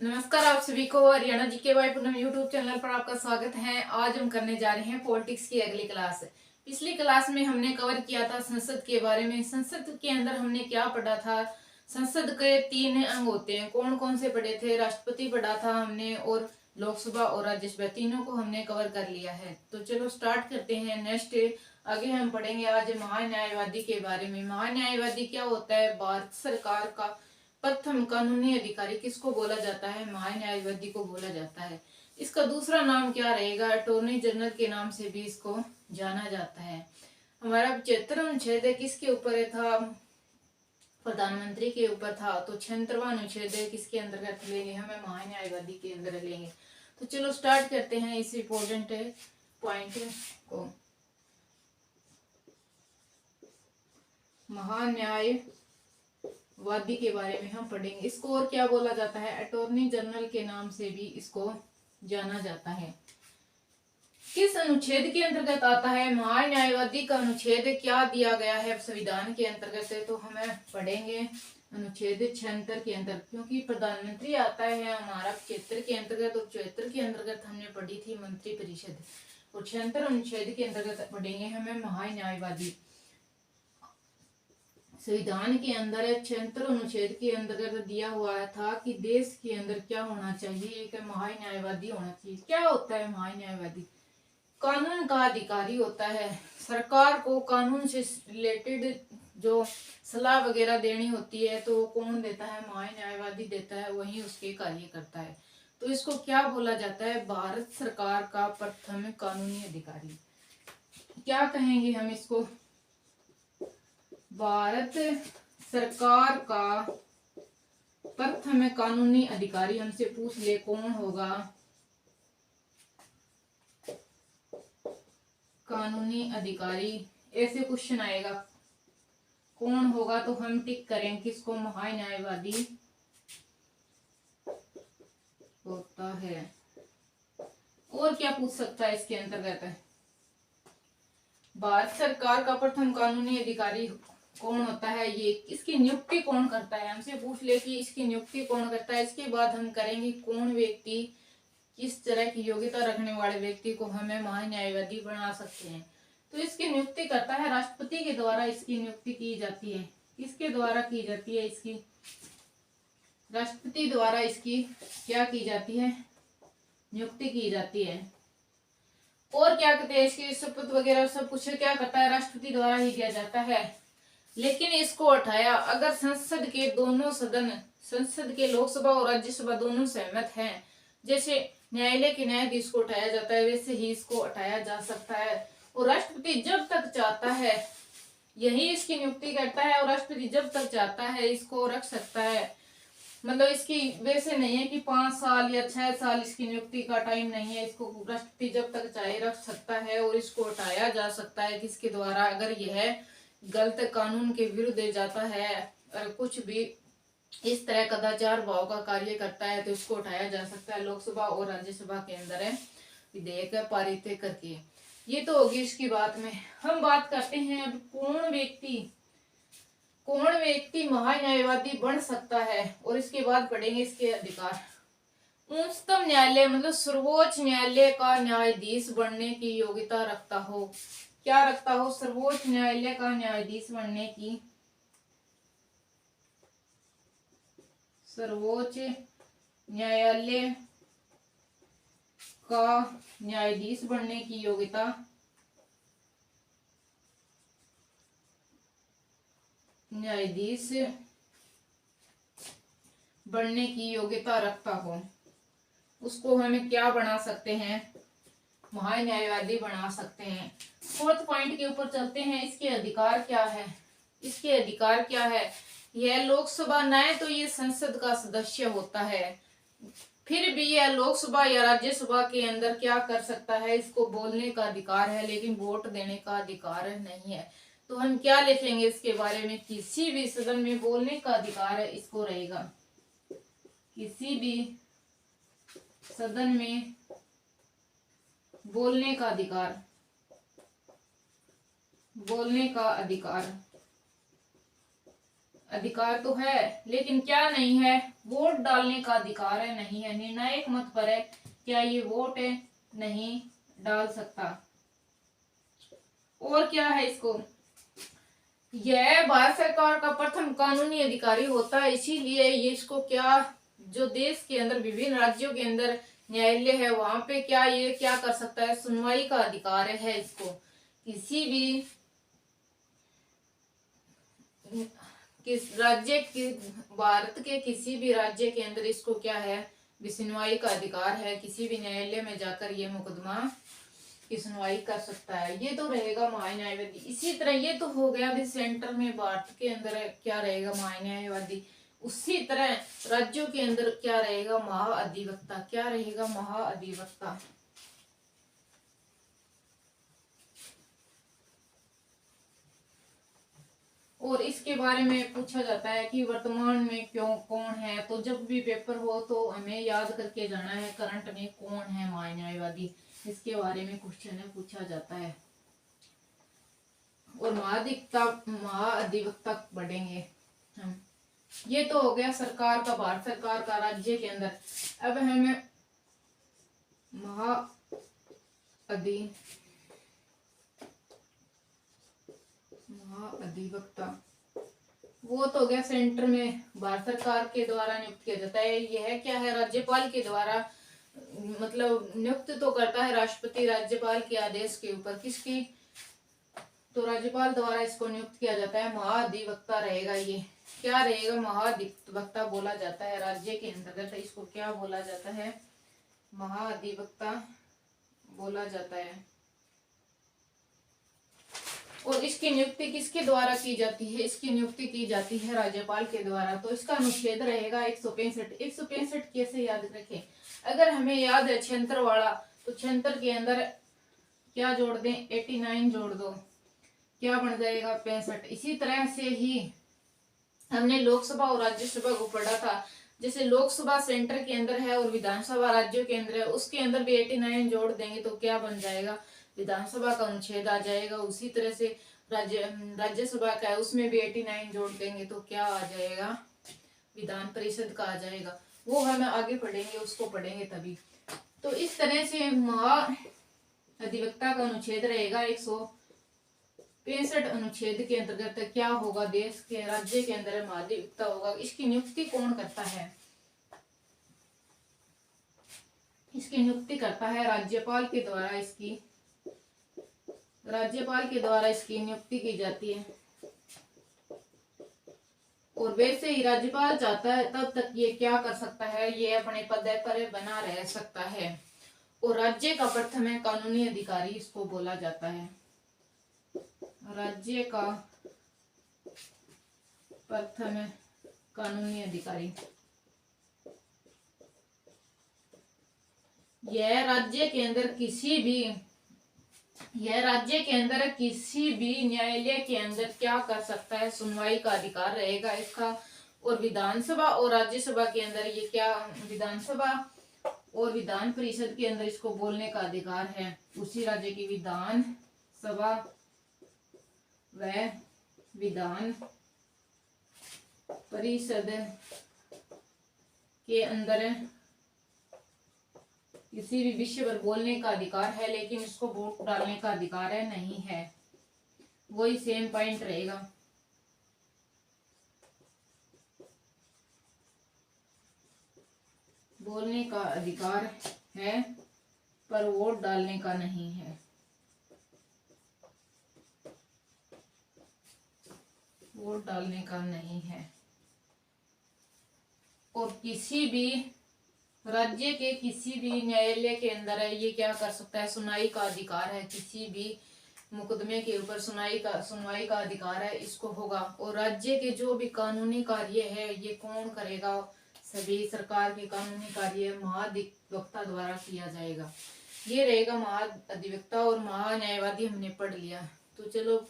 नमस्कार, आप सभी को Haryana GK by Poonam YouTube channel पर आपका स्वागत है। आज हम करने जा रहे हैं पॉलिटिक्स की अगली क्लास। पिछली क्लास में हमने कवर किया था संसद के बारे में। संसद के अंदर हमने क्या पढ़ा था? संसद के 3 अंग होते हैं। कौन कौन से पढ़े थे? राष्ट्रपति पढ़ा था हमने, और लोकसभा और राज्यसभा, तीनों को हमने कवर कर लिया है। तो चलो स्टार्ट करते हैं। नेक्स्ट आगे हम पढ़ेंगे आज महान्यायवादी के बारे में। महान्यायवादी क्या होता है? भारत सरकार का प्रथम कानूनी अधिकारी किसको बोला जाता है? महान्यायवादी को बोला जाता है। इसका दूसरा नाम क्या रहेगा? अटॉर्नी जनरल के नाम से भी इसको जाना जाता है। हमारा 75वां अनुच्छेद किसके ऊपर था? प्रधानमंत्री के ऊपर था। तो 76वां अनुच्छेद किसके अंतर्गत लेंगे? हमें महान्यायवादी के अंदर लेंगे। तो चलो स्टार्ट करते हैं इस इम्पोर्टेंट पॉइंट को। महान्यायवादी के बारे में हम पढ़ेंगे। इसको और क्या बोला जाता है? अटॉर्नी जनरल के नाम से भी इसको जाना जाता है। किस अनुच्छेद के अंतर्गत आता है? महान्यायवादी का अनुच्छेद क्या दिया गया है संविधान के अंतर्गत? तो हमें पढ़ेंगे अनुच्छेद 76 के अंदर, क्योंकि प्रधानमंत्री आता है हमारा 75 के अंतर्गत, और 74 के अंतर्गत हमने पढ़ी थी मंत्री परिषद, और 76 अनुच्छेद के अंतर्गत पढ़ेंगे हमें महान्यायवादी। संविधान के अंदर 76 अनुच्छेद के अंतर्गत दिया हुआ था कि देश के अंदर क्या होना चाहिए? एक महान्यायवादी होना चाहिए। क्या होता है महान्यायवादी? कानून का अधिकारी होता है। सरकार को कानून से रिलेटेड जो सलाह वगैरह देनी होती है तो कौन देता है? महान्यायवादी देता है, वही उसके कार्य करता है। तो इसको क्या बोला जाता है? भारत सरकार का प्रथम कानूनी अधिकारी। क्या कहेंगे हम इसको? भारत सरकार का प्रथम कानूनी अधिकारी। हमसे पूछ ले कौन होगा कानूनी अधिकारी, ऐसे क्वेश्चन आएगा, कौन होगा? तो हम टिक करें किसको? महान्यायवादी होता है। और क्या पूछ सकता है इसके अंतर्गत? भारत सरकार का प्रथम कानूनी अधिकारी कौन होता है? ये इसकी नियुक्ति कौन करता है? हमसे पूछ ले कि इसकी नियुक्ति कौन करता है। इसके बाद हम करेंगे कौन व्यक्ति, किस तरह की योग्यता रखने वाले व्यक्ति को हमें महान्यायवादी बना सकते हैं। तो इसकी नियुक्ति करता है राष्ट्रपति के द्वारा। इसकी नियुक्ति की जाती है। किसके द्वारा की जाती है? इसकी राष्ट्रपति द्वारा इसकी क्या की जाती है? नियुक्ति की जाती है। और क्या कहते हैं? इसकी शपथ वगैरह सब कुछ क्या करता है? राष्ट्रपति द्वारा ही किया जाता है। लेकिन इसको हटाया अगर संसद के दोनों सदन, संसद के लोकसभा और राज्यसभा दोनों सहमत हैं, जैसे न्यायालय के न्यायाधीश को हटाया जाता है, वैसे ही इसको हटाया जा सकता है। और राष्ट्रपति जब तक चाहता है यही इसकी नियुक्ति करता है, और राष्ट्रपति जब तक चाहता है इसको रख सकता है। मतलब इसकी वैसे नहीं है कि 5 साल या 6 साल इसकी नियुक्ति का टाइम नहीं है। इसको राष्ट्रपति जब तक चाहे रख सकता है, और इसको हटाया जा सकता है किसके द्वारा? अगर यह गलत कानून के विरुद्ध जाता है और कुछ भी इस तरह कदाचार भाव का कार्य करता है, तो इसको उठाया जा सकता है लोकसभा और राज्यसभा के अंदर विधेयक पारित करके। ये तो होगी इसकी बात में। हम बात करते हैं अब कौन व्यक्ति महान्यायवादी बन सकता है, और इसके बाद पढ़ेंगे इसके अधिकार। उच्चतम न्यायालय मतलब सर्वोच्च न्यायालय का न्यायाधीश बनने की योग्यता रखता हो। क्या रखता हो? सर्वोच्च न्यायालय का न्यायाधीश बनने की, सर्वोच्च न्यायालय का न्यायाधीश बनने की योग्यता न्यायाधीश बनने की योग्यता रखता हो, उसको हमें क्या बना सकते हैं? महान्यायवादी बना सकते हैं। 4th पॉइंट के ऊपर चलते हैं। इसके अधिकार क्या है? इसके अधिकार क्या है? यह लोकसभा न तो ये संसद का सदस्य होता है, फिर भी यह लोकसभा या राज्यसभा के अंदर क्या कर सकता है? इसको बोलने का अधिकार है, लेकिन वोट देने का अधिकार नहीं है। तो हम क्या लिखेंगे इसके बारे में? किसी भी सदन में बोलने का अधिकार है, इसको रहेगा। किसी भी सदन में बोलने का अधिकार, बोलने का अधिकार अधिकार तो है, लेकिन क्या नहीं है, वोट डालने का अधिकार है नहीं है। निर्णायक मत पर है, क्या ये वोट है, नहीं डाल सकता। और क्या है इसको, यह भारत सरकार का प्रथम कानूनी अधिकारी होता है, इसीलिए ये इसको क्या, जो देश के अंदर विभिन्न राज्यों के अंदर न्यायालय है वहां पे क्या ये क्या कर सकता है, सुनवाई का अधिकार है इसको। किसी भी किस राज्य की, भारत के किसी भी राज्य के अंदर इसको क्या है, सुनवाई का अधिकार है। किसी भी न्यायालय में जाकर ये मुकदमा की सुनवाई कर सकता है। ये तो रहेगा महान्यायवादी। इसी तरह ये तो हो गया अभी सेंटर में भारत के अंदर क्या रहेगा, महान्यायवादी। उसी तरह राज्यों के अंदर क्या रहेगा, महाअधिवक्ता। क्या रहेगा, महाअधिवक्ता। और इसके बारे में पूछा जाता है कि वर्तमान में क्यों कौन है, तो जब भी पेपर हो तो हमें याद करके जाना है करंट में कौन है महान्यायवादी, इसके बारे में क्वेश्चन है पूछा जाता है। और महाअधिवक्ता पढ़ेंगे हम। ये तो हो गया सरकार का, भारत सरकार का राज्य के अंदर। अब हमें महाअधिवक्ता, वो तो हो गया सेंटर में भारत सरकार के द्वारा नियुक्त किया जाता है। यह क्या है, राज्यपाल के द्वारा, मतलब नियुक्त तो करता है राष्ट्रपति राज्यपाल के आदेश के ऊपर। किसकी, तो राज्यपाल द्वारा इसको नियुक्त किया जाता है। महाअधिवक्ता रहेगा ये। क्या रहेगा, महाअधिवक्ता बोला जाता है राज्य के अंतर्गत। इसको क्या बोला जाता है, महाअधिवक्ता बोला जाता है। और इसकी नियुक्ति किसके द्वारा की जाती है, इसकी नियुक्ति की जाती है राज्यपाल के द्वारा। तो इसका अनुच्छेद रहेगा 165। 165 कैसे याद रखें, अगर हमें याद है छंतर वाला, तो छंतर के अंदर क्या जोड़ दें, 89 जोड़ दो, क्या बन जाएगा 65। इसी तरह से ही हमने लोकसभा और राज्यसभा को पढ़ा था। जैसे लोकसभा सेंटर के अंदर है और विधानसभा राज्यों के अंदर है, उसके अंदर भी 89 जोड़ देंगे तो क्या बन जाएगा, विधानसभा का अनुच्छेद आ जाएगा। उसी तरह से राज्यसभा का है, उसमें भी 89 जोड़ देंगे तो क्या आ जाएगा, विधान परिषद का आ जाएगा। वो हम आगे पढ़ेंगे, उसको पढ़ेंगे तभी। तो इस तरह से महाअधिवक्ता का अनुच्छेद रहेगा 165 अनुच्छेद के अंतर्गत क्या होगा, देश के राज्य के अंदर महाअधिवक्ता होगा। इसकी नियुक्ति कौन करता है, इसकी नियुक्ति करता है राज्यपाल के द्वारा। राज्यपाल के द्वारा इसकी नियुक्ति की जाती है। और वैसे ही राज्यपाल चाहता है तब तक ये क्या कर सकता है, ये अपने पद पर बना रह सकता है। और राज्य का प्रथम कानूनी अधिकारी इसको बोला जाता है। राज्य का प्रथम कानूनी अधिकारी, यह राज्य के अंदर किसी भी न्यायालय के अंदर क्या कर सकता है, सुनवाई का अधिकार रहेगा इसका। और विधानसभा और राज्यसभा के अंदर ये क्या, विधानसभा और विधान परिषद के अंदर इसको बोलने का अधिकार है। उसी राज्य की विधान सभा व विधान परिषद के अंदर किसी भी विषय पर बोलने का अधिकार है, लेकिन इसको वोट डालने का अधिकार है नहीं है। वही सेम पॉइंट रहेगा। बोलने का अधिकार है पर वोट डालने का नहीं है। वोट डालने का नहीं है। और किसी भी राज्य के किसी भी न्यायालय के अंदर है, ये क्या कर सकता है, सुनवाई का अधिकार है। किसी भी मुकदमे के ऊपर सुनवाई का अधिकार है, इसको होगा। और राज्य के जो भी कानूनी कार्य है ये कौन करेगा, सभी सरकार के कानूनी कार्य महाधिवक्ता द्वारा किया जाएगा। ये रहेगा महाधिवक्ता। और महान्यायवादी हमने पढ़ लिया। तो चलो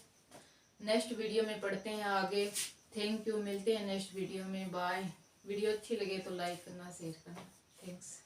नेक्स्ट वीडियो में पढ़ते हैं आगे। थैंक यू, मिलते हैं नेक्स्ट वीडियो में। बाय। वीडियो अच्छी लगे तो लाइक करना, शेयर करना। थैंक्स।